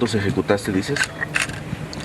¿Cuántos ejecutaste, dices?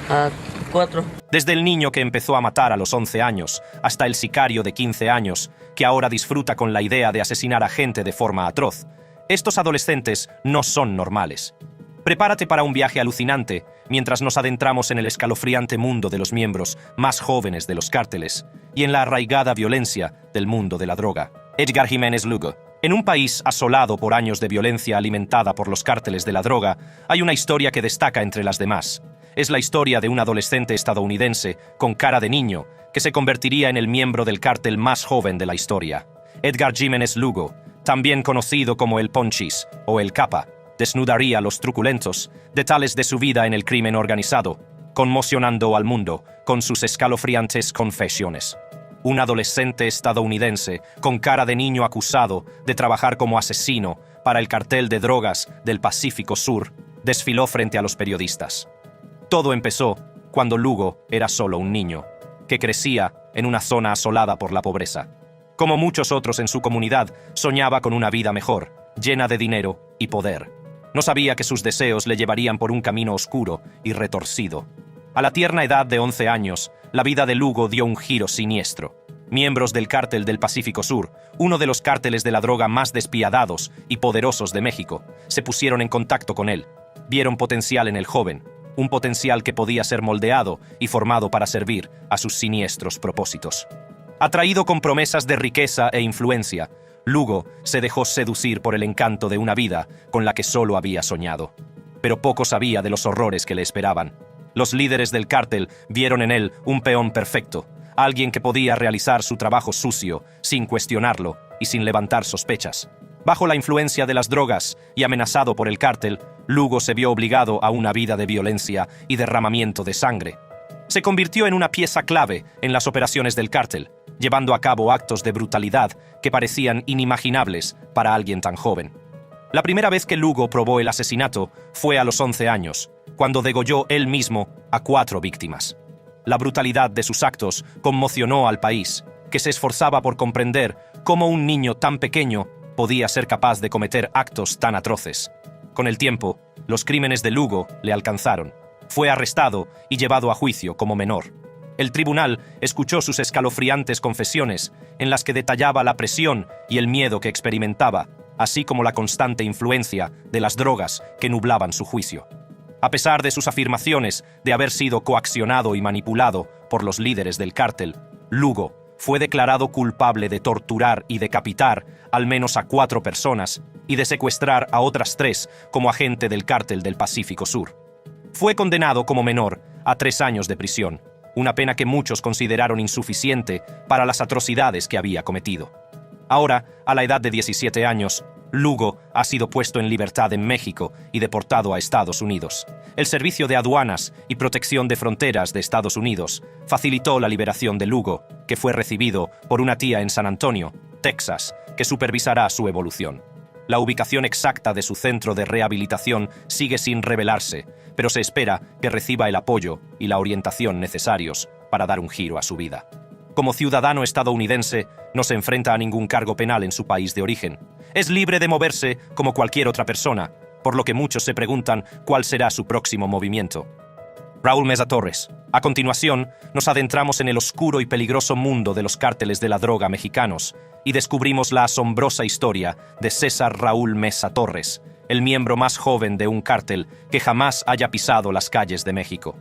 A 4. Desde el niño que empezó a matar a los 11 años, hasta el sicario de 15 años, que ahora disfruta con la idea de asesinar a gente de forma atroz. Estos adolescentes no son normales. Prepárate para un viaje alucinante mientras nos adentramos en el escalofriante mundo de los miembros más jóvenes de los cárteles y en la arraigada violencia del mundo de la droga. Edgar Jiménez Lugo. En un país asolado por años de violencia alimentada por los cárteles de la droga, hay una historia que destaca entre las demás. Es la historia de un adolescente estadounidense con cara de niño que se convertiría en el miembro del cártel más joven de la historia. Edgar Jiménez Lugo, también conocido como el Ponchis o el Capa, desnudaría los truculentos detalles de su vida en el crimen organizado, conmocionando al mundo con sus escalofriantes confesiones. Un adolescente estadounidense con cara de niño acusado de trabajar como asesino para el cartel de drogas del Pacífico Sur desfiló frente a los periodistas. Todo empezó cuando Lugo era solo un niño, que crecía en una zona asolada por la pobreza. Como muchos otros en su comunidad, soñaba con una vida mejor, llena de dinero y poder. No sabía que sus deseos le llevarían por un camino oscuro y retorcido. A la tierna edad de 11 años, la vida de Lugo dio un giro siniestro. Miembros del cártel del Pacífico Sur, uno de los cárteles de la droga más despiadados y poderosos de México, se pusieron en contacto con él. Vieron potencial en el joven, un potencial que podía ser moldeado y formado para servir a sus siniestros propósitos. Atraído con promesas de riqueza e influencia, Lugo se dejó seducir por el encanto de una vida con la que solo había soñado. Pero poco sabía de los horrores que le esperaban. Los líderes del cártel vieron en él un peón perfecto, alguien que podía realizar su trabajo sucio, sin cuestionarlo y sin levantar sospechas. Bajo la influencia de las drogas y amenazado por el cártel, Lugo se vio obligado a una vida de violencia y derramamiento de sangre. Se convirtió en una pieza clave en las operaciones del cártel, llevando a cabo actos de brutalidad que parecían inimaginables para alguien tan joven. La primera vez que Lugo probó el asesinato fue a los 11 años, cuando degolló él mismo a 4 víctimas. La brutalidad de sus actos conmocionó al país, que se esforzaba por comprender cómo un niño tan pequeño podía ser capaz de cometer actos tan atroces. Con el tiempo, los crímenes de Lugo le alcanzaron. Fue arrestado y llevado a juicio como menor. El tribunal escuchó sus escalofriantes confesiones, en las que detallaba la presión y el miedo que experimentaba, así como la constante influencia de las drogas que nublaban su juicio. A pesar de sus afirmaciones de haber sido coaccionado y manipulado por los líderes del cártel, Lugo fue declarado culpable de torturar y decapitar al menos a 4 personas y de secuestrar a otras 3 como agente del cártel del Pacífico Sur. Fue condenado como menor a 3 años de prisión, una pena que muchos consideraron insuficiente para las atrocidades que había cometido. Ahora, a la edad de 17 años, Lugo ha sido puesto en libertad en México y deportado a Estados Unidos. El Servicio de Aduanas y Protección de Fronteras de Estados Unidos facilitó la liberación de Lugo, que fue recibido por una tía en San Antonio, Texas, que supervisará su evolución. La ubicación exacta de su centro de rehabilitación sigue sin revelarse, pero se espera que reciba el apoyo y la orientación necesarios para dar un giro a su vida. Como ciudadano estadounidense, no se enfrenta a ningún cargo penal en su país de origen. Es libre de moverse como cualquier otra persona, por lo que muchos se preguntan cuál será su próximo movimiento. Raúl Mesa Torres. A continuación, nos adentramos en el oscuro y peligroso mundo de los cárteles de la droga mexicanos y descubrimos la asombrosa historia de César Raúl Mesa Torres, el miembro más joven de un cártel que jamás haya pisado las calles de México.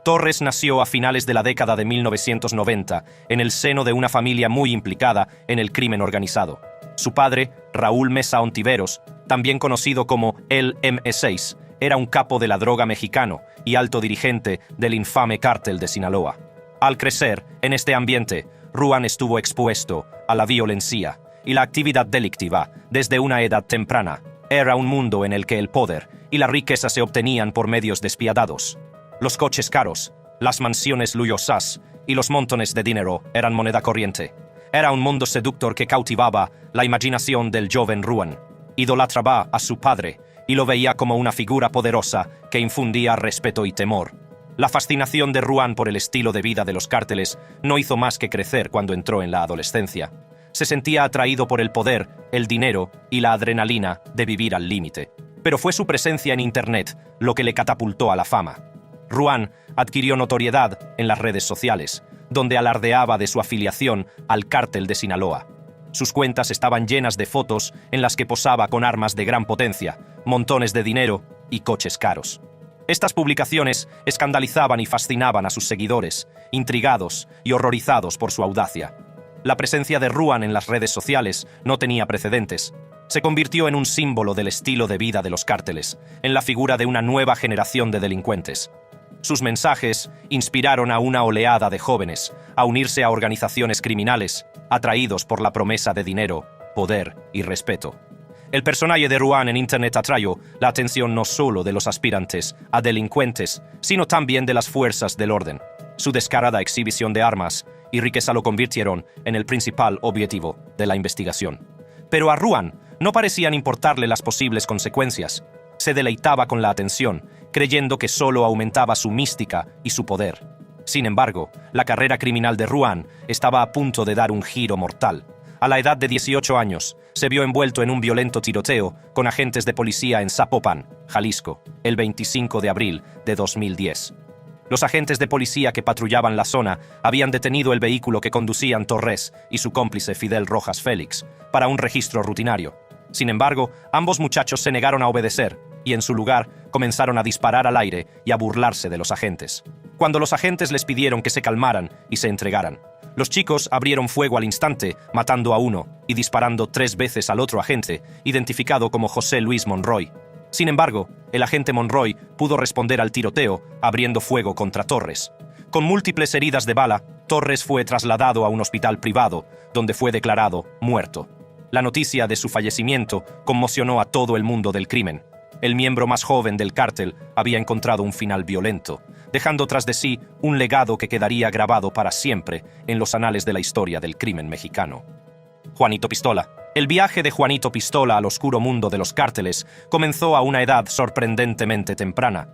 Torres nació a finales de la década de 1990 en el seno de una familia muy implicada en el crimen organizado. Su padre, Raúl Mesa Ontiveros, también conocido como el M6, era un capo de la droga mexicano y alto dirigente del infame cártel de Sinaloa. Al crecer en este ambiente, Ruan estuvo expuesto a la violencia y la actividad delictiva desde una edad temprana. Era un mundo en el que el poder y la riqueza se obtenían por medios despiadados. Los coches caros, las mansiones lujosas y los montones de dinero eran moneda corriente. Era un mundo seductor que cautivaba la imaginación del joven Ruan. Idolatraba a su padre y lo veía como una figura poderosa que infundía respeto y temor. La fascinación de Ruan por el estilo de vida de los cárteles no hizo más que crecer cuando entró en la adolescencia. Se sentía atraído por el poder, el dinero y la adrenalina de vivir al límite. pero fue su presencia en Internet lo que le catapultó a la fama. Ruan adquirió notoriedad en las redes sociales, donde alardeaba de su afiliación al cártel de Sinaloa. Sus cuentas estaban llenas de fotos en las que posaba con armas de gran potencia, montones de dinero y coches caros. Estas publicaciones escandalizaban y fascinaban a sus seguidores, intrigados y horrorizados por su audacia. La presencia de Ruan en las redes sociales no tenía precedentes. Se convirtió en un símbolo del estilo de vida de los cárteles, en la figura de una nueva generación de delincuentes. Sus mensajes inspiraron a una oleada de jóvenes a unirse a organizaciones criminales, atraídos por la promesa de dinero, poder y respeto. El personaje de Ruan en Internet atrajo la atención no solo de los aspirantes a delincuentes, sino también de las fuerzas del orden. Su descarada exhibición de armas y riqueza lo convirtieron en el principal objetivo de la investigación. Pero a Ruan no parecían importarle las posibles consecuencias. Se deleitaba con la atención, creyendo que solo aumentaba su mística y su poder. Sin embargo, la carrera criminal de Ruan estaba a punto de dar un giro mortal. A la edad de 18 años, se vio envuelto en un violento tiroteo con agentes de policía en Zapopan, Jalisco, el 25 de abril de 2010. Los agentes de policía que patrullaban la zona habían detenido el vehículo que conducían Torres y su cómplice Fidel Rojas Félix para un registro rutinario. Sin embargo, ambos muchachos se negaron a obedecer y en su lugar comenzaron a disparar al aire y a burlarse de los agentes. Cuando los agentes les pidieron que se calmaran y se entregaran, los chicos abrieron fuego al instante, matando a uno y disparando 3 veces al otro agente, identificado como José Luis Monroy. Sin embargo, el agente Monroy pudo responder al tiroteo, abriendo fuego contra Torres. Con múltiples heridas de bala, Torres fue trasladado a un hospital privado, donde fue declarado muerto. La noticia de su fallecimiento conmocionó a todo el mundo del crimen. El miembro más joven del cártel había encontrado un final violento, dejando tras de sí un legado que quedaría grabado para siempre en los anales de la historia del crimen mexicano. Juanito Pistola. El viaje de Juanito Pistola al oscuro mundo de los cárteles comenzó a una edad sorprendentemente temprana.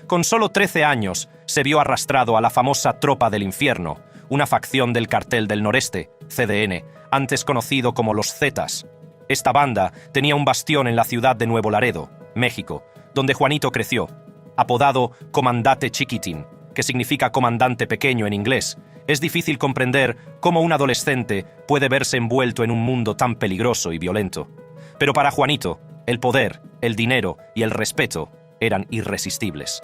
Con solo 13 años, se vio arrastrado a la famosa Tropa del Infierno, una facción del Cartel del Noreste, CDN, antes conocido como los Zetas. Esta banda tenía un bastión en la ciudad de Nuevo Laredo, México, donde Juanito creció, apodado Comandante Chiquitín, que significa comandante pequeño en inglés. Es difícil comprender cómo un adolescente puede verse envuelto en un mundo tan peligroso y violento. Pero para Juanito, el poder, el dinero y el respeto eran irresistibles.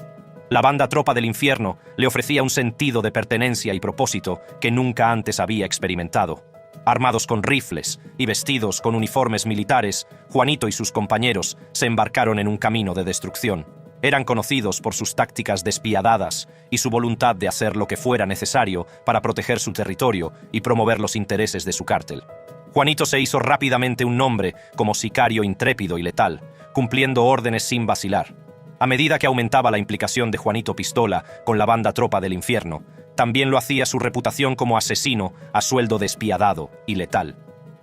La banda Tropa del Infierno le ofrecía un sentido de pertenencia y propósito que nunca antes había experimentado. Armados con rifles y vestidos con uniformes militares, Juanito y sus compañeros se embarcaron en un camino de destrucción. Eran conocidos por sus tácticas despiadadas y su voluntad de hacer lo que fuera necesario para proteger su territorio y promover los intereses de su cártel. Juanito se hizo rápidamente un nombre como sicario intrépido y letal, cumpliendo órdenes sin vacilar. A medida que aumentaba la implicación de Juanito Pistola con la banda Tropa del Infierno, también lo hacía su reputación como asesino a sueldo despiadado y letal.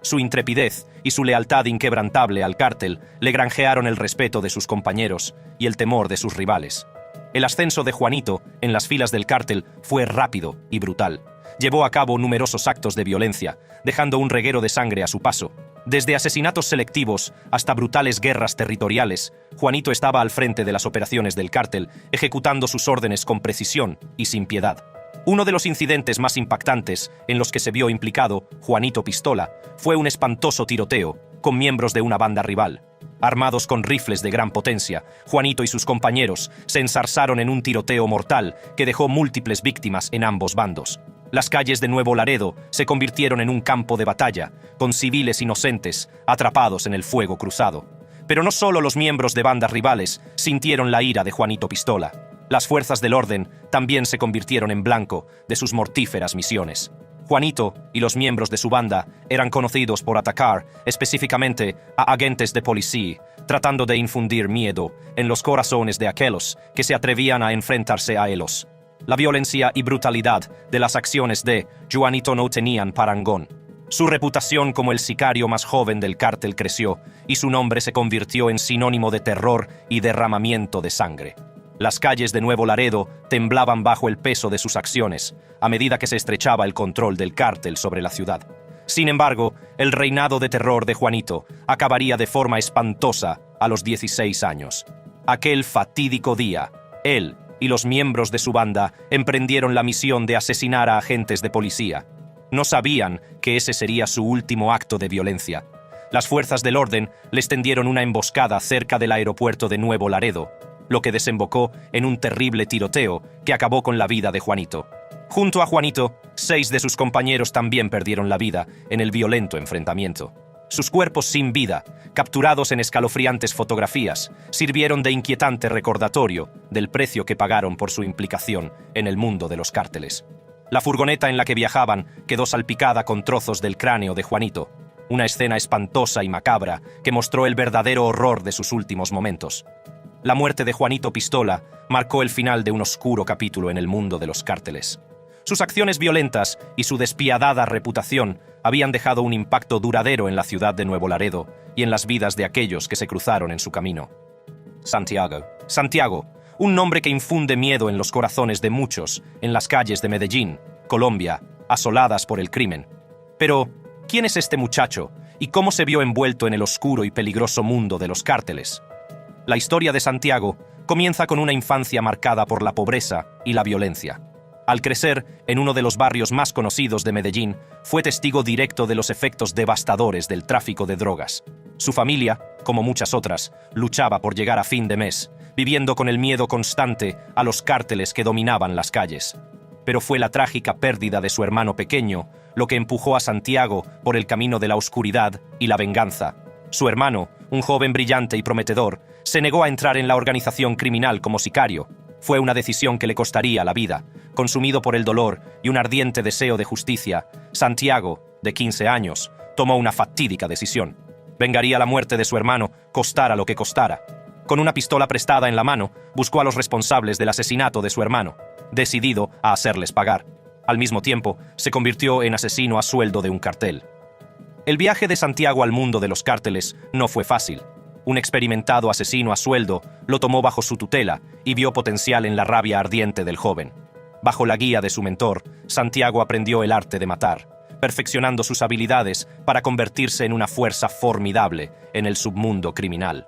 Su intrepidez y su lealtad inquebrantable al cártel le granjearon el respeto de sus compañeros y el temor de sus rivales. El ascenso de Juanito en las filas del cártel fue rápido y brutal. Llevó a cabo numerosos actos de violencia, dejando un reguero de sangre a su paso. Desde asesinatos selectivos hasta brutales guerras territoriales, Juanito estaba al frente de las operaciones del cártel, ejecutando sus órdenes con precisión y sin piedad. Uno de los incidentes más impactantes en los que se vio implicado Juanito Pistola fue un espantoso tiroteo con miembros de una banda rival. Armados con rifles de gran potencia, Juanito y sus compañeros se enzarzaron en un tiroteo mortal que dejó múltiples víctimas en ambos bandos. Las calles de Nuevo Laredo se convirtieron en un campo de batalla, con civiles inocentes atrapados en el fuego cruzado. Pero no solo los miembros de bandas rivales sintieron la ira de Juanito Pistola. Las fuerzas del orden también se convirtieron en blanco de sus mortíferas misiones. Juanito y los miembros de su banda eran conocidos por atacar específicamente a agentes de policía, tratando de infundir miedo en los corazones de aquellos que se atrevían a enfrentarse a ellos. La violencia y brutalidad de las acciones de Juanito no tenían parangón. Su reputación como el sicario más joven del cártel creció y su nombre se convirtió en sinónimo de terror y derramamiento de sangre. Las calles de Nuevo Laredo temblaban bajo el peso de sus acciones, a medida que se estrechaba el control del cártel sobre la ciudad. Sin embargo, el reinado de terror de Juanito acabaría de forma espantosa a los 16 años. Aquel fatídico día, él y los miembros de su banda emprendieron la misión de asesinar a agentes de policía. No sabían que ese sería su último acto de violencia. Las fuerzas del orden les tendieron una emboscada cerca del aeropuerto de Nuevo Laredo, lo que desembocó en un terrible tiroteo que acabó con la vida de Juanito. Junto a Juanito, 6 de sus compañeros también perdieron la vida en el violento enfrentamiento. Sus cuerpos sin vida, capturados en escalofriantes fotografías, sirvieron de inquietante recordatorio del precio que pagaron por su implicación en el mundo de los cárteles. La furgoneta en la que viajaban quedó salpicada con trozos del cráneo de Juanito, una escena espantosa y macabra que mostró el verdadero horror de sus últimos momentos. La muerte de Juanito Pistola marcó el final de un oscuro capítulo en el mundo de los cárteles. Sus acciones violentas y su despiadada reputación habían dejado un impacto duradero en la ciudad de Nuevo Laredo y en las vidas de aquellos que se cruzaron en su camino. Santiago. Santiago, un nombre que infunde miedo en los corazones de muchos en las calles de Medellín, Colombia, asoladas por el crimen. Pero, ¿quién es este muchacho y cómo se vio envuelto en el oscuro y peligroso mundo de los cárteles? La historia de Santiago comienza con una infancia marcada por la pobreza y la violencia. Al crecer en uno de los barrios más conocidos de Medellín, fue testigo directo de los efectos devastadores del tráfico de drogas. Su familia, como muchas otras, luchaba por llegar a fin de mes, viviendo con el miedo constante a los cárteles que dominaban las calles. Pero fue la trágica pérdida de su hermano pequeño lo que empujó a Santiago por el camino de la oscuridad y la venganza. Su hermano, un joven brillante y prometedor, se negó a entrar en la organización criminal como sicario. Fue una decisión que le costaría la vida. Consumido por el dolor y un ardiente deseo de justicia, Santiago, de 15 años, tomó una fatídica decisión. Vengaría la muerte de su hermano, costara lo que costara. Con una pistola prestada en la mano, buscó a los responsables del asesinato de su hermano, decidido a hacerles pagar. Al mismo tiempo, se convirtió en asesino a sueldo de un cartel. El viaje de Santiago al mundo de los cárteles no fue fácil. Un experimentado asesino a sueldo lo tomó bajo su tutela y vio potencial en la rabia ardiente del joven. Bajo la guía de su mentor, Santiago aprendió el arte de matar, perfeccionando sus habilidades para convertirse en una fuerza formidable en el submundo criminal.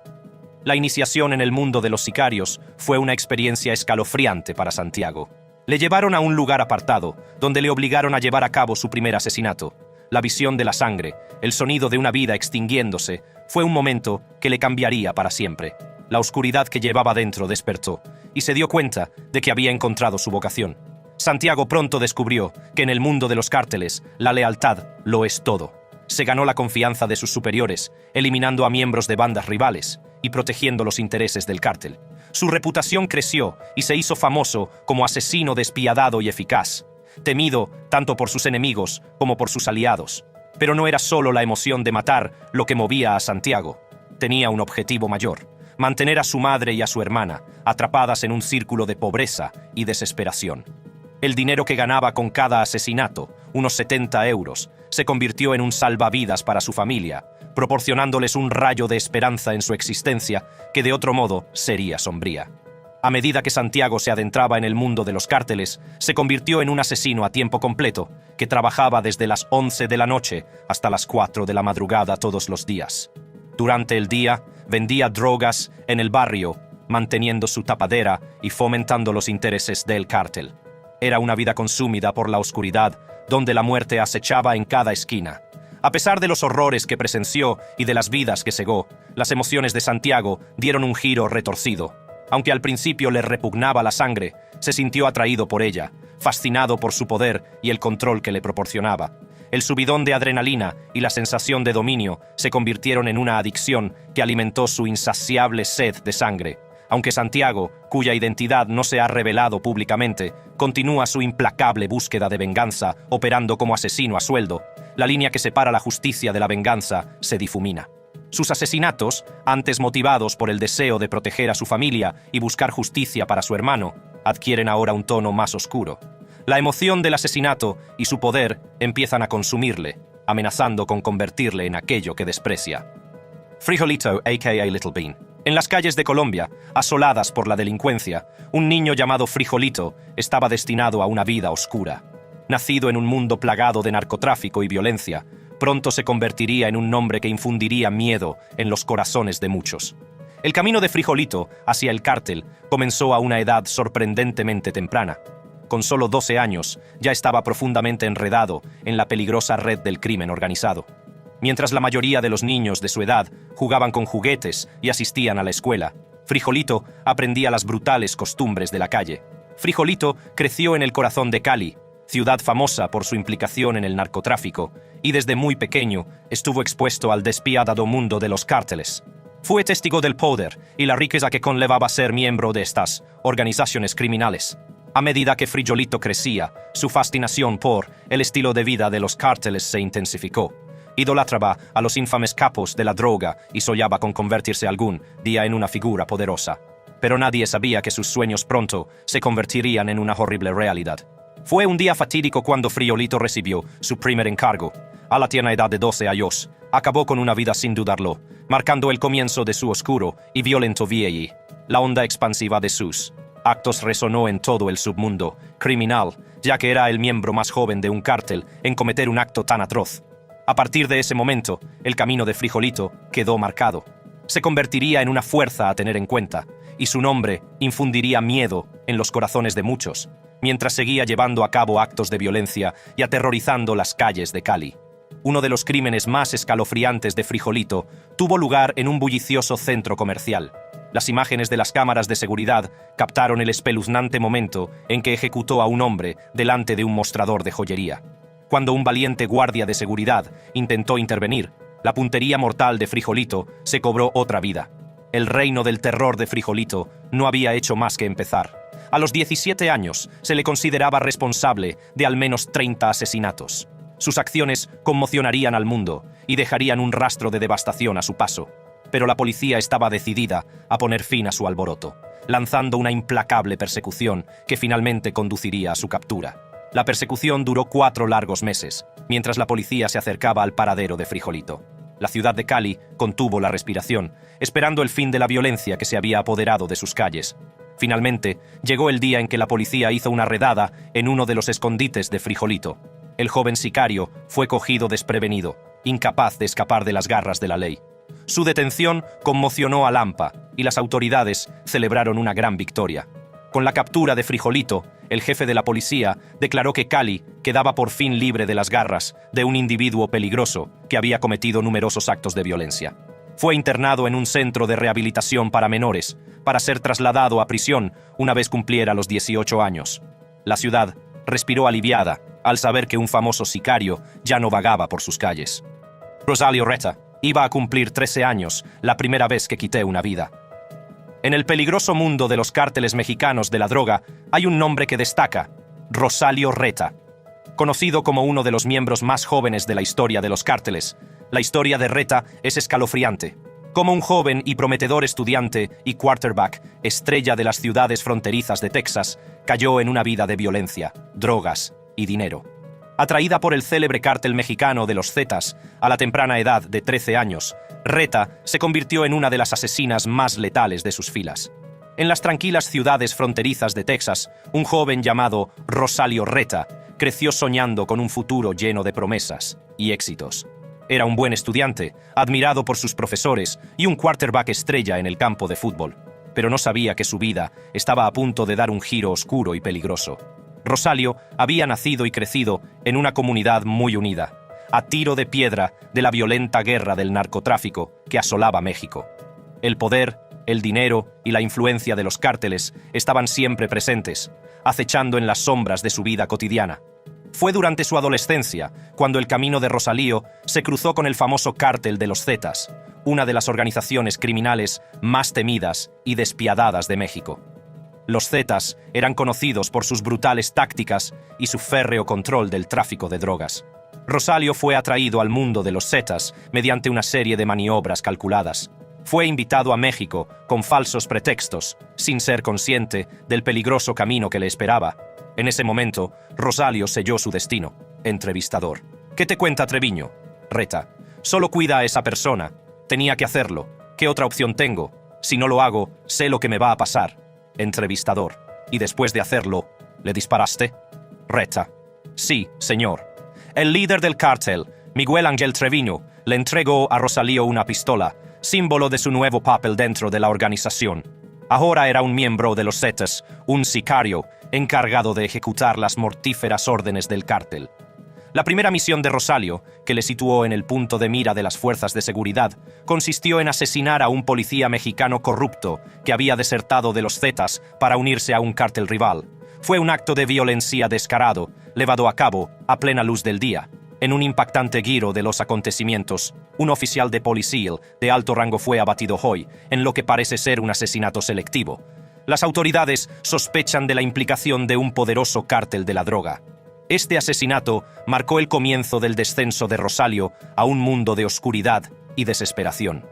La iniciación en el mundo de los sicarios fue una experiencia escalofriante para Santiago. Le llevaron a un lugar apartado, donde le obligaron a llevar a cabo su primer asesinato. La visión de la sangre, el sonido de una vida extinguiéndose, fue un momento que le cambiaría para siempre. La oscuridad que llevaba dentro despertó, y se dio cuenta de que había encontrado su vocación. Santiago pronto descubrió que en el mundo de los cárteles, la lealtad lo es todo. Se ganó la confianza de sus superiores, eliminando a miembros de bandas rivales y protegiendo los intereses del cártel. Su reputación creció y se hizo famoso como asesino despiadado y eficaz, temido tanto por sus enemigos como por sus aliados. Pero no era solo la emoción de matar lo que movía a Santiago. Tenía un objetivo mayor: mantener a su madre y a su hermana atrapadas en un círculo de pobreza y desesperación. El dinero que ganaba con cada asesinato, unos 70 euros, se convirtió en un salvavidas para su familia, proporcionándoles un rayo de esperanza en su existencia que de otro modo sería sombría. A medida que Santiago se adentraba en el mundo de los cárteles, se convirtió en un asesino a tiempo completo que trabajaba desde las 11 de la noche hasta las 4 de la madrugada todos los días. Durante el día, vendía drogas en el barrio, manteniendo su tapadera y fomentando los intereses del cártel. Era una vida consumida por la oscuridad, donde la muerte acechaba en cada esquina. A pesar de los horrores que presenció y de las vidas que cegó, las emociones de Santiago dieron un giro retorcido. Aunque al principio le repugnaba la sangre, se sintió atraído por ella, fascinado por su poder y el control que le proporcionaba. El subidón de adrenalina y la sensación de dominio se convirtieron en una adicción que alimentó su insaciable sed de sangre. Aunque Santiago, cuya identidad no se ha revelado públicamente, continúa su implacable búsqueda de venganza, operando como asesino a sueldo, la línea que separa la justicia de la venganza se difumina. Sus asesinatos, antes motivados por el deseo de proteger a su familia y buscar justicia para su hermano, adquieren ahora un tono más oscuro. La emoción del asesinato y su poder empiezan a consumirle, amenazando con convertirle en aquello que desprecia. Frijolito, a.k.a. Little Bean. En las calles de Colombia, asoladas por la delincuencia, un niño llamado Frijolito estaba destinado a una vida oscura. Nacido en un mundo plagado de narcotráfico y violencia, pronto se convertiría en un nombre que infundiría miedo en los corazones de muchos. El camino de Frijolito hacia el cártel comenzó a una edad sorprendentemente temprana. Con solo 12 años, ya estaba profundamente enredado en la peligrosa red del crimen organizado. Mientras la mayoría de los niños de su edad jugaban con juguetes y asistían a la escuela, Frijolito aprendía las brutales costumbres de la calle. Frijolito creció en el corazón de Cali, ciudad famosa por su implicación en el narcotráfico, y desde muy pequeño estuvo expuesto al despiadado mundo de los cárteles. Fue testigo del poder y la riqueza que conllevaba ser miembro de estas organizaciones criminales. A medida que Frijolito crecía, su fascinación por el estilo de vida de los cárteles se intensificó. Idolatraba a los infames capos de la droga y soñaba con convertirse algún día en una figura poderosa. Pero nadie sabía que sus sueños pronto se convertirían en una horrible realidad. Fue un día fatídico cuando Frijolito recibió su primer encargo. A la tierna edad de 12 años, acabó con una vida sin dudarlo, marcando el comienzo de su oscuro y violento viaje. La onda expansiva de sus actos resonó en todo el submundo criminal, ya que era el miembro más joven de un cártel en cometer un acto tan atroz. A partir de ese momento, el camino de Frijolito quedó marcado. Se convertiría en una fuerza a tener en cuenta, y su nombre infundiría miedo en los corazones de muchos, mientras seguía llevando a cabo actos de violencia y aterrorizando las calles de Cali. Uno de los crímenes más escalofriantes de Frijolito tuvo lugar en un bullicioso centro comercial. Las imágenes de las cámaras de seguridad captaron el espeluznante momento en que ejecutó a un hombre delante de un mostrador de joyería. Cuando un valiente guardia de seguridad intentó intervenir, la puntería mortal de Frijolito se cobró otra vida. El reino del terror de Frijolito no había hecho más que empezar. A los 17 años se le consideraba responsable de al menos 30 asesinatos. Sus acciones conmocionarían al mundo y dejarían un rastro de devastación a su paso. Pero la policía estaba decidida a poner fin a su alboroto, lanzando una implacable persecución que finalmente conduciría a su captura. La persecución duró 4 largos meses, mientras la policía se acercaba al paradero de Frijolito. La ciudad de Cali contuvo la respiración, esperando el fin de la violencia que se había apoderado de sus calles. Finalmente, llegó el día en que la policía hizo una redada en uno de los escondites de Frijolito. El joven sicario fue cogido desprevenido, incapaz de escapar de las garras de la ley. Su detención conmocionó a Lampa y las autoridades celebraron una gran victoria. Con la captura de Frijolito, el jefe de la policía declaró que Cali quedaba por fin libre de las garras de un individuo peligroso que había cometido numerosos actos de violencia. Fue internado en un centro de rehabilitación para menores, para ser trasladado a prisión una vez cumpliera los 18 años. La ciudad respiró aliviada al saber que un famoso sicario ya no vagaba por sus calles. Rosalio Reta iba a cumplir 13 años la primera vez que quité una vida. En el peligroso mundo de los cárteles mexicanos de la droga hay un nombre que destaca: Rosalio Reta. Conocido como uno de los miembros más jóvenes de la historia de los cárteles, la historia de Reta es escalofriante. Como un joven y prometedor estudiante y quarterback, estrella de las ciudades fronterizas de Texas, cayó en una vida de violencia, drogas y dinero. Atraída por el célebre cártel mexicano de los Zetas a la temprana edad de 13 años, Reta se convirtió en una de las asesinas más letales de sus filas. En las tranquilas ciudades fronterizas de Texas, un joven llamado Rosalio Reta creció soñando con un futuro lleno de promesas y éxitos. Era un buen estudiante, admirado por sus profesores y un quarterback estrella en el campo de fútbol, pero no sabía que su vida estaba a punto de dar un giro oscuro y peligroso. Rosalio había nacido y crecido en una comunidad muy unida, a tiro de piedra de la violenta guerra del narcotráfico que asolaba México. El poder, el dinero y la influencia de los cárteles estaban siempre presentes, acechando en las sombras de su vida cotidiana. Fue durante su adolescencia cuando el camino de Rosalío se cruzó con el famoso cártel de los Zetas, una de las organizaciones criminales más temidas y despiadadas de México. Los Zetas eran conocidos por sus brutales tácticas y su férreo control del tráfico de drogas. Rosalio fue atraído al mundo de los Zetas mediante una serie de maniobras calculadas. Fue invitado a México con falsos pretextos, sin ser consciente del peligroso camino que le esperaba. En ese momento, Rosalio selló su destino. Entrevistador: ¿Qué te cuenta Treviño? Reta: solo cuida a esa persona. Tenía que hacerlo. ¿Qué otra opción tengo? Si no lo hago, sé lo que me va a pasar. Entrevistador: ¿y después de hacerlo, le disparaste? Reta: sí, señor. El líder del cártel, Miguel Ángel Treviño, le entregó a Rosalío una pistola, símbolo de su nuevo papel dentro de la organización. Ahora era un miembro de los Zetas, un sicario, encargado de ejecutar las mortíferas órdenes del cártel. La primera misión de Rosalio, que le situó en el punto de mira de las fuerzas de seguridad, consistió en asesinar a un policía mexicano corrupto que había desertado de los Zetas para unirse a un cártel rival. Fue un acto de violencia descarado, llevado a cabo a plena luz del día. En un impactante giro de los acontecimientos, un oficial de policía de alto rango fue abatido hoy, en lo que parece ser un asesinato selectivo. Las autoridades sospechan de la implicación de un poderoso cártel de la droga. Este asesinato marcó el comienzo del descenso de Rosalio a un mundo de oscuridad y desesperación.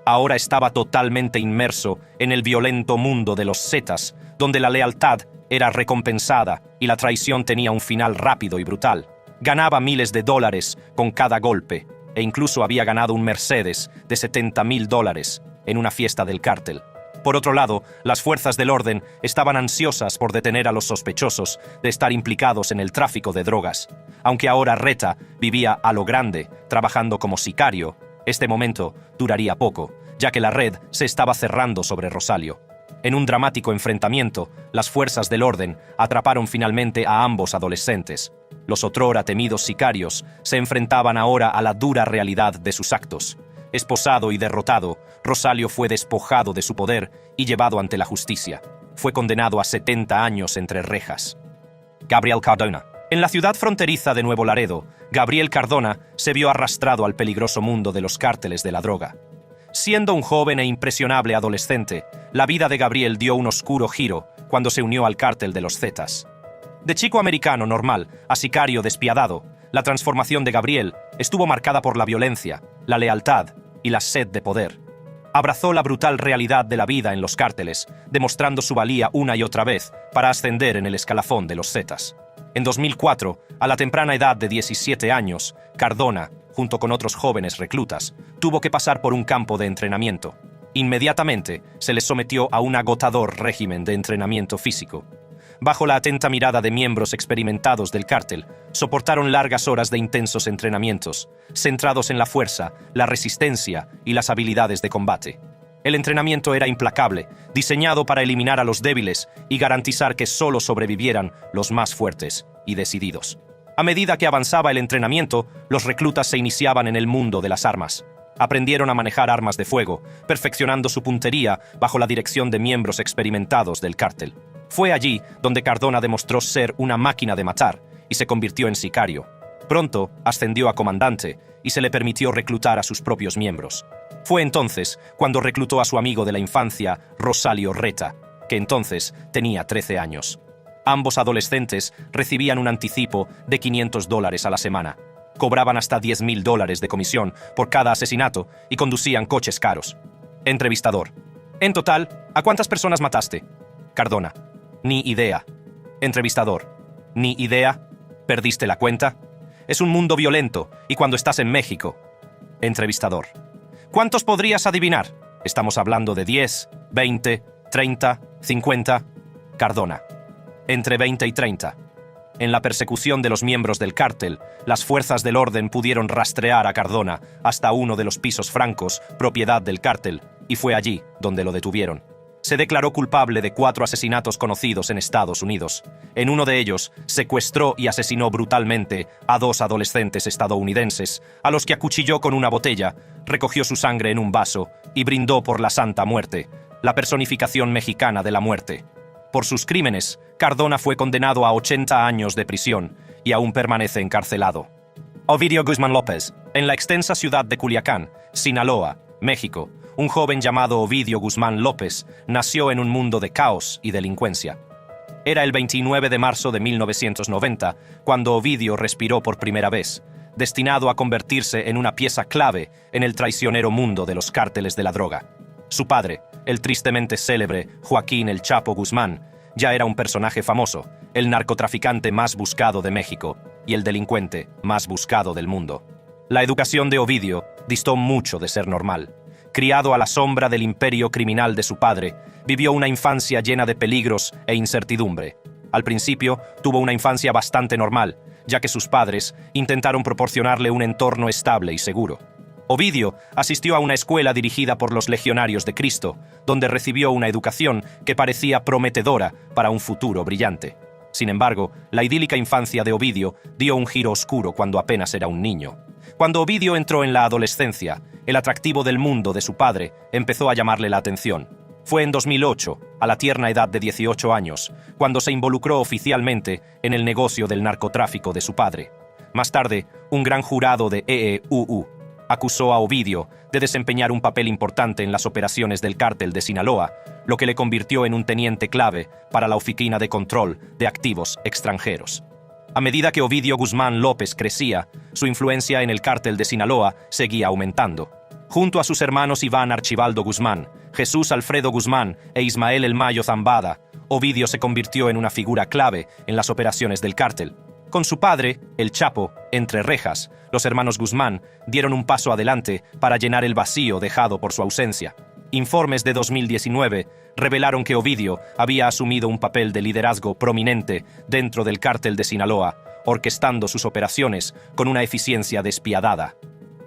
Ahora estaba totalmente inmerso en el violento mundo de los Zetas, donde la lealtad era recompensada y la traición tenía un final rápido y brutal. Ganaba miles de dólares con cada golpe, e incluso había ganado un Mercedes de $70,000 en una fiesta del cártel. Por otro lado, las fuerzas del orden estaban ansiosas por detener a los sospechosos de estar implicados en el tráfico de drogas. Aunque ahora Reta vivía a lo grande, trabajando como sicario, este momento duraría poco, ya que la red se estaba cerrando sobre Rosalio. En un dramático enfrentamiento, las fuerzas del orden atraparon finalmente a ambos adolescentes. Los otrora temidos sicarios se enfrentaban ahora a la dura realidad de sus actos. Esposado y derrotado, Rosalio fue despojado de su poder y llevado ante la justicia. Fue condenado a 70 años entre rejas. Gabriel Cardona. En la ciudad fronteriza de Nuevo Laredo, Gabriel Cardona se vio arrastrado al peligroso mundo de los cárteles de la droga. Siendo un joven e impresionable adolescente, la vida de Gabriel dio un oscuro giro cuando se unió al cártel de los Zetas. De chico americano normal a sicario despiadado, la transformación de Gabriel estuvo marcada por la violencia, la lealtad y la sed de poder. Abrazó la brutal realidad de la vida en los cárteles, demostrando su valía una y otra vez para ascender en el escalafón de los Zetas. En 2004, a la temprana edad de 17 años, Cardona, junto con otros jóvenes reclutas, tuvo que pasar por un campo de entrenamiento. Inmediatamente se les sometió a un agotador régimen de entrenamiento físico. Bajo la atenta mirada de miembros experimentados del cártel, soportaron largas horas de intensos entrenamientos, centrados en la fuerza, la resistencia y las habilidades de combate. El entrenamiento era implacable, diseñado para eliminar a los débiles y garantizar que solo sobrevivieran los más fuertes y decididos. A medida que avanzaba el entrenamiento, los reclutas se iniciaban en el mundo de las armas. Aprendieron a manejar armas de fuego, perfeccionando su puntería bajo la dirección de miembros experimentados del cártel. Fue allí donde Cardona demostró ser una máquina de matar y se convirtió en sicario. Pronto ascendió a comandante y se le permitió reclutar a sus propios miembros. Fue entonces cuando reclutó a su amigo de la infancia, Rosalio Reta, que entonces tenía 13 años. Ambos adolescentes recibían un anticipo de $500 a la semana. Cobraban hasta $10,000 de comisión por cada asesinato y conducían coches caros. Entrevistador. En total, ¿a cuántas personas mataste? Cardona. Ni idea. Entrevistador. Ni idea. ¿Perdiste la cuenta? Es un mundo violento, y cuando estás en México. Entrevistador. ¿Cuántos podrías adivinar? Estamos hablando de 10, 20, 30, 50. Cardona. Entre 20 y 30. En la persecución de los miembros del cártel, las fuerzas del orden pudieron rastrear a Cardona hasta uno de los pisos francos, propiedad del cártel, y fue allí donde lo detuvieron. Se declaró culpable de 4 asesinatos conocidos en Estados Unidos. En uno de ellos, secuestró y asesinó brutalmente a 2 adolescentes estadounidenses, a los que acuchilló con una botella, recogió su sangre en un vaso y brindó por la Santa Muerte, la personificación mexicana de la muerte. Por sus crímenes, Cardona fue condenado a 80 años de prisión y aún permanece encarcelado. Ovidio Guzmán López. En la extensa ciudad de Culiacán, Sinaloa, México, un joven llamado Ovidio Guzmán López nació en un mundo de caos y delincuencia. Era el 29 de marzo de 1990 cuando Ovidio respiró por primera vez, destinado a convertirse en una pieza clave en el traicionero mundo de los cárteles de la droga. Su padre, el tristemente célebre Joaquín El Chapo Guzmán, ya era un personaje famoso, el narcotraficante más buscado de México y el delincuente más buscado del mundo. La educación de Ovidio distó mucho de ser normal. Criado a la sombra del imperio criminal de su padre, vivió una infancia llena de peligros e incertidumbre. Al principio, tuvo una infancia bastante normal, ya que sus padres intentaron proporcionarle un entorno estable y seguro. Ovidio asistió a una escuela dirigida por los Legionarios de Cristo, donde recibió una educación que parecía prometedora para un futuro brillante. Sin embargo, la idílica infancia de Ovidio dio un giro oscuro cuando apenas era un niño. Cuando Ovidio entró en la adolescencia, el atractivo del mundo de su padre empezó a llamarle la atención. Fue en 2008, a la tierna edad de 18 años, cuando se involucró oficialmente en el negocio del narcotráfico de su padre. Más tarde, un gran jurado de EEUU acusó a Ovidio de desempeñar un papel importante en las operaciones del cártel de Sinaloa, lo que le convirtió en un teniente clave para la Oficina de Control de Activos Extranjeros. A medida que Ovidio Guzmán López crecía, su influencia en el cártel de Sinaloa seguía aumentando. Junto a sus hermanos Iván Archibaldo Guzmán, Jesús Alfredo Guzmán e Ismael El Mayo Zambada, Ovidio se convirtió en una figura clave en las operaciones del cártel. Con su padre, el Chapo, entre rejas, los hermanos Guzmán dieron un paso adelante para llenar el vacío dejado por su ausencia. Informes de 2019 revelaron que Ovidio había asumido un papel de liderazgo prominente dentro del cártel de Sinaloa, orquestando sus operaciones con una eficiencia despiadada.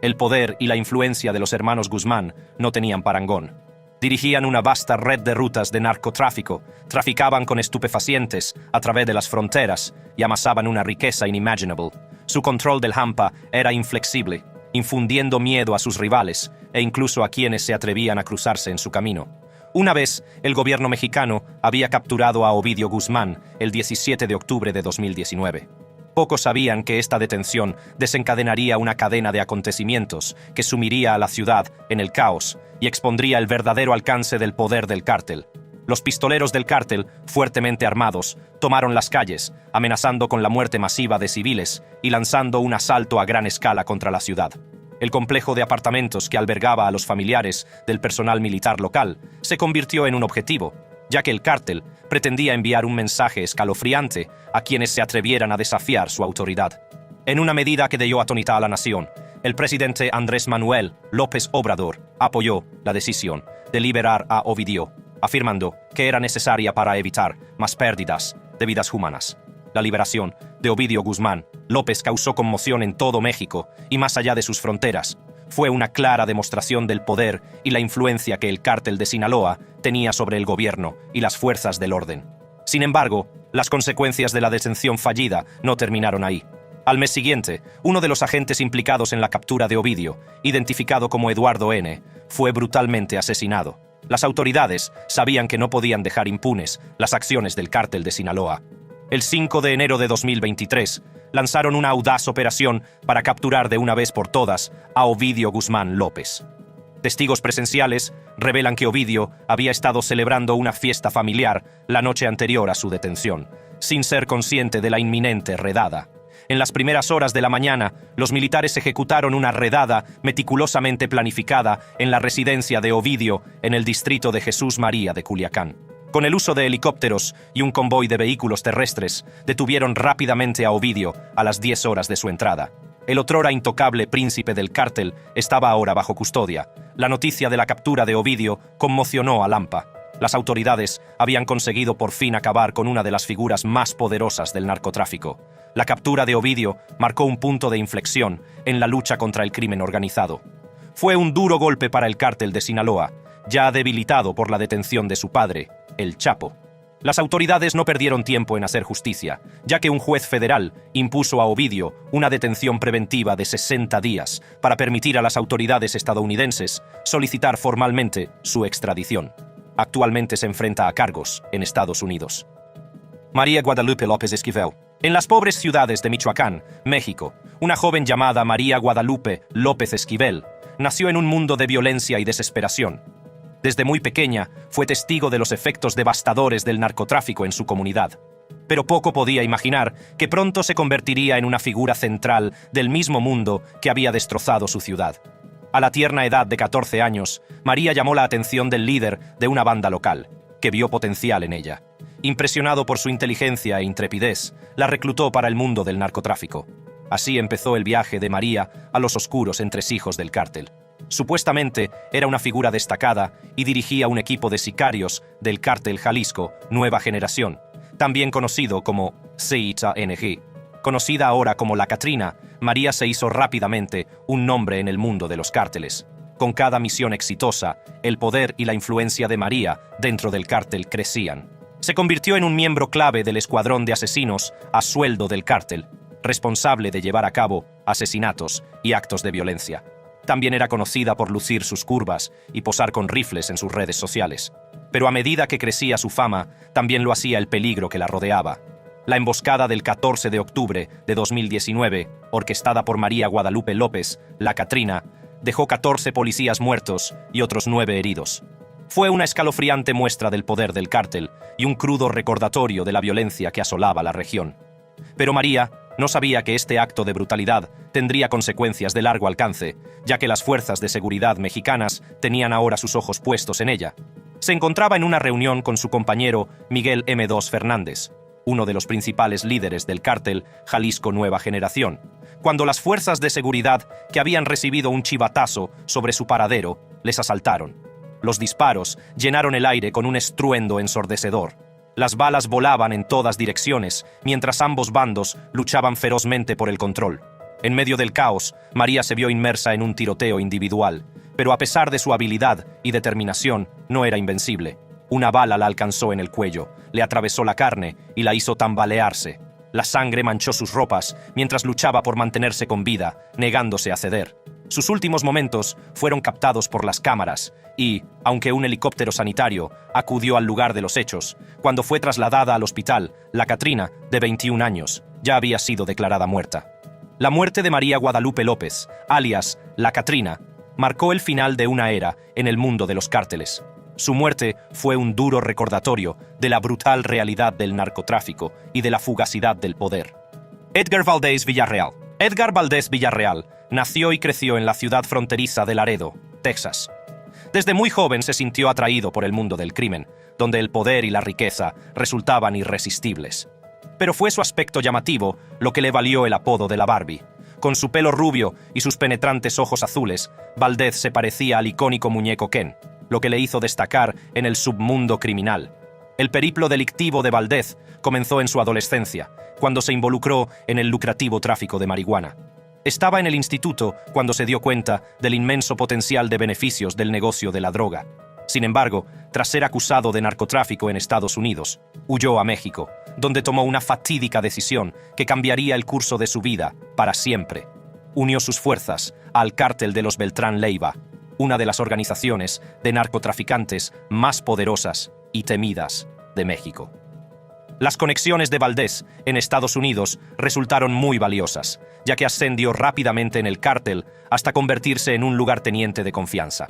El poder y la influencia de los hermanos Guzmán no tenían parangón. Dirigían una vasta red de rutas de narcotráfico, traficaban con estupefacientes a través de las fronteras y amasaban una riqueza inimaginable. Su control del hampa era inflexible, infundiendo miedo a sus rivales e incluso a quienes se atrevían a cruzarse en su camino. Una vez, el gobierno mexicano había capturado a Ovidio Guzmán el 17 de octubre de 2019. Pocos sabían que esta detención desencadenaría una cadena de acontecimientos que sumiría a la ciudad en el caos y expondría el verdadero alcance del poder del cártel. Los pistoleros del cártel, fuertemente armados, tomaron las calles, amenazando con la muerte masiva de civiles y lanzando un asalto a gran escala contra la ciudad. El complejo de apartamentos que albergaba a los familiares del personal militar local se convirtió en un objetivo, ya que el cártel pretendía enviar un mensaje escalofriante a quienes se atrevieran a desafiar su autoridad. En una medida que dejó atónita a la nación, el presidente Andrés Manuel López Obrador apoyó la decisión de liberar a Ovidio, afirmando que era necesaria para evitar más pérdidas de vidas humanas. La liberación de Ovidio Guzmán López causó conmoción en todo México y más allá de sus fronteras. Fue una clara demostración del poder y la influencia que el cártel de Sinaloa tenía sobre el gobierno y las fuerzas del orden. Sin embargo, las consecuencias de la detención fallida no terminaron ahí. Al mes siguiente, uno de los agentes implicados en la captura de Ovidio, identificado como Eduardo N., fue brutalmente asesinado. Las autoridades sabían que no podían dejar impunes las acciones del cártel de Sinaloa. El 5 de enero de 2023, lanzaron una audaz operación para capturar de una vez por todas a Ovidio Guzmán López. Testigos presenciales revelan que Ovidio había estado celebrando una fiesta familiar la noche anterior a su detención, sin ser consciente de la inminente redada. En las primeras horas de la mañana, los militares ejecutaron una redada meticulosamente planificada en la residencia de Ovidio en el distrito de Jesús María de Culiacán. Con el uso de helicópteros y un convoy de vehículos terrestres, detuvieron rápidamente a Ovidio a las 10 horas de su entrada. El otrora intocable príncipe del cártel estaba ahora bajo custodia. La noticia de la captura de Ovidio conmocionó a Lampa. Las autoridades habían conseguido por fin acabar con una de las figuras más poderosas del narcotráfico. La captura de Ovidio marcó un punto de inflexión en la lucha contra el crimen organizado. Fue un duro golpe para el cártel de Sinaloa, ya debilitado por la detención de su padre, el Chapo. Las autoridades no perdieron tiempo en hacer justicia, ya que un juez federal impuso a Ovidio una detención preventiva de 60 días para permitir a las autoridades estadounidenses solicitar formalmente su extradición. Actualmente se enfrenta a cargos en Estados Unidos. María Guadalupe López Esquivel. En las pobres ciudades de Michoacán, México, una joven llamada María Guadalupe López Esquivel nació en un mundo de violencia y desesperación. Desde muy pequeña, fue testigo de los efectos devastadores del narcotráfico en su comunidad. Pero poco podía imaginar que pronto se convertiría en una figura central del mismo mundo que había destrozado su ciudad. A la tierna edad de 14 años, María llamó la atención del líder de una banda local, que vio potencial en ella. Impresionado por su inteligencia e intrepidez, la reclutó para el mundo del narcotráfico. Así empezó el viaje de María a los oscuros entresijos del cártel. Supuestamente era una figura destacada y dirigía un equipo de sicarios del cártel Jalisco Nueva Generación, también conocido como CITANG. Conocida ahora como la Catrina, María se hizo rápidamente un nombre en el mundo de los cárteles. Con cada misión exitosa, el poder y la influencia de María dentro del cártel crecían. Se convirtió en un miembro clave del escuadrón de asesinos a sueldo del cártel, responsable de llevar a cabo asesinatos y actos de violencia. También era conocida por lucir sus curvas y posar con rifles en sus redes sociales. Pero a medida que crecía su fama, también lo hacía el peligro que la rodeaba. La emboscada del 14 de octubre de 2019, orquestada por María Guadalupe López, la Catrina, dejó 14 policías muertos y otros 9 heridos. Fue una escalofriante muestra del poder del cártel y un crudo recordatorio de la violencia que asolaba la región. Pero María no sabía que este acto de brutalidad tendría consecuencias de largo alcance, ya que las fuerzas de seguridad mexicanas tenían ahora sus ojos puestos en ella. Se encontraba en una reunión con su compañero Miguel M2 Fernández, uno de los principales líderes del cártel Jalisco Nueva Generación, cuando las fuerzas de seguridad, que habían recibido un chivatazo sobre su paradero, les asaltaron. Los disparos llenaron el aire con un estruendo ensordecedor. Las balas volaban en todas direcciones, mientras ambos bandos luchaban ferozmente por el control. En medio del caos, María se vio inmersa en un tiroteo individual, pero a pesar de su habilidad y determinación, no era invencible. Una bala la alcanzó en el cuello, le atravesó la carne y la hizo tambalearse. La sangre manchó sus ropas mientras luchaba por mantenerse con vida, negándose a ceder. Sus últimos momentos fueron captados por las cámaras y, aunque un helicóptero sanitario acudió al lugar de los hechos, cuando fue trasladada al hospital, la Catrina, de 21 años, ya había sido declarada muerta. La muerte de María Guadalupe López, alias la Catrina, marcó el final de una era en el mundo de los cárteles. Su muerte fue un duro recordatorio de la brutal realidad del narcotráfico y de la fugacidad del poder. Edgar Valdés Villarreal. Edgar Valdés Villarreal nació y creció en la ciudad fronteriza de Laredo, Texas. Desde muy joven se sintió atraído por el mundo del crimen, donde el poder y la riqueza resultaban irresistibles. Pero fue su aspecto llamativo lo que le valió el apodo de la Barbie. Con su pelo rubio y sus penetrantes ojos azules, Valdés se parecía al icónico muñeco Ken, lo que le hizo destacar en el submundo criminal. El periplo delictivo de Valdés comenzó en su adolescencia, cuando se involucró en el lucrativo tráfico de marihuana. Estaba en el instituto cuando se dio cuenta del inmenso potencial de beneficios del negocio de la droga. Sin embargo, tras ser acusado de narcotráfico en Estados Unidos, huyó a México, donde tomó una fatídica decisión que cambiaría el curso de su vida para siempre. Unió sus fuerzas al cártel de los Beltrán Leiva, una de las organizaciones de narcotraficantes más poderosas y temidas de México. Las conexiones de Valdés en Estados Unidos resultaron muy valiosas, ya que ascendió rápidamente en el cártel hasta convertirse en un lugarteniente de confianza.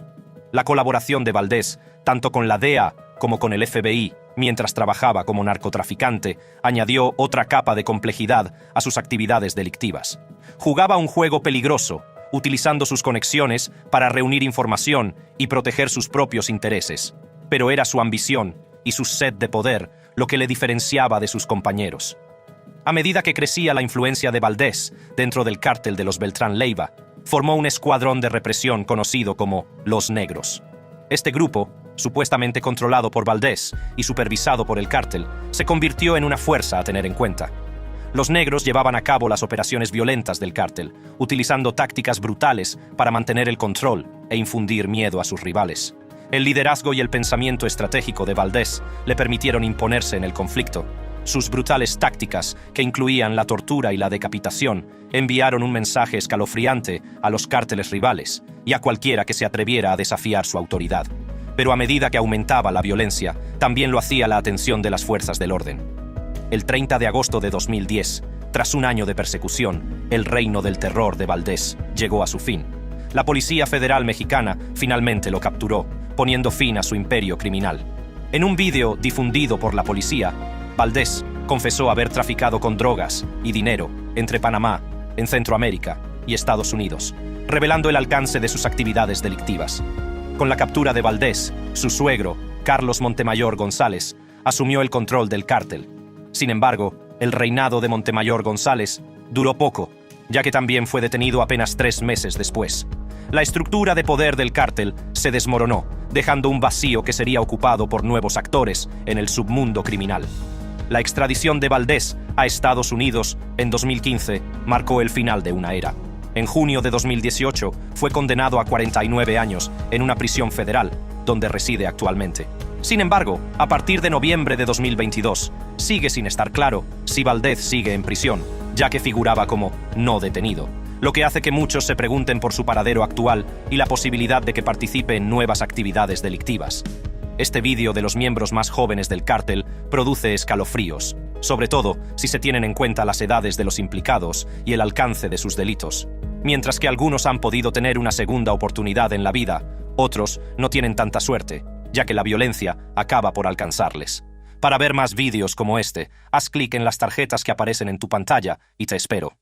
La colaboración de Valdés, tanto con la DEA como con el FBI, mientras trabajaba como narcotraficante, añadió otra capa de complejidad a sus actividades delictivas. Jugaba un juego peligroso, utilizando sus conexiones para reunir información y proteger sus propios intereses. Pero era su ambición y su sed de poder lo que le diferenciaba de sus compañeros. A medida que crecía la influencia de Valdés dentro del cártel de los Beltrán Leiva, formó un escuadrón de represión conocido como Los Negros. Este grupo, supuestamente controlado por Valdés y supervisado por el cártel, se convirtió en una fuerza a tener en cuenta. Los negros llevaban a cabo las operaciones violentas del cártel, utilizando tácticas brutales para mantener el control e infundir miedo a sus rivales. El liderazgo y el pensamiento estratégico de Valdés le permitieron imponerse en el conflicto. Sus brutales tácticas, que incluían la tortura y la decapitación, enviaron un mensaje escalofriante a los cárteles rivales y a cualquiera que se atreviera a desafiar su autoridad. Pero a medida que aumentaba la violencia, también lo hacía la atención de las fuerzas del orden. El 30 de agosto de 2010, tras un año de persecución, el reino del terror de Valdés llegó a su fin. La Policía Federal Mexicana finalmente lo capturó, poniendo fin a su imperio criminal. En un vídeo difundido por la policía, Valdés confesó haber traficado con drogas y dinero entre Panamá, en Centroamérica y Estados Unidos, revelando el alcance de sus actividades delictivas. Con la captura de Valdés, su suegro, Carlos Montemayor González, asumió el control del cártel. Sin embargo, el reinado de Montemayor González duró poco, ya que también fue detenido apenas 3 meses después. La estructura de poder del cártel se desmoronó, dejando un vacío que sería ocupado por nuevos actores en el submundo criminal. La extradición de Valdés a Estados Unidos en 2015 marcó el final de una era. En junio de 2018 fue condenado a 49 años en una prisión federal, donde reside actualmente. Sin embargo, a partir de noviembre de 2022, sigue sin estar claro si Valdés sigue en prisión, ya que figuraba como no detenido, lo que hace que muchos se pregunten por su paradero actual y la posibilidad de que participe en nuevas actividades delictivas. Este vídeo de los miembros más jóvenes del cártel produce escalofríos, sobre todo si se tienen en cuenta las edades de los implicados y el alcance de sus delitos. Mientras que algunos han podido tener una segunda oportunidad en la vida, otros no tienen tanta suerte, ya que la violencia acaba por alcanzarles. Para ver más vídeos como este, haz clic en las tarjetas que aparecen en tu pantalla y te espero.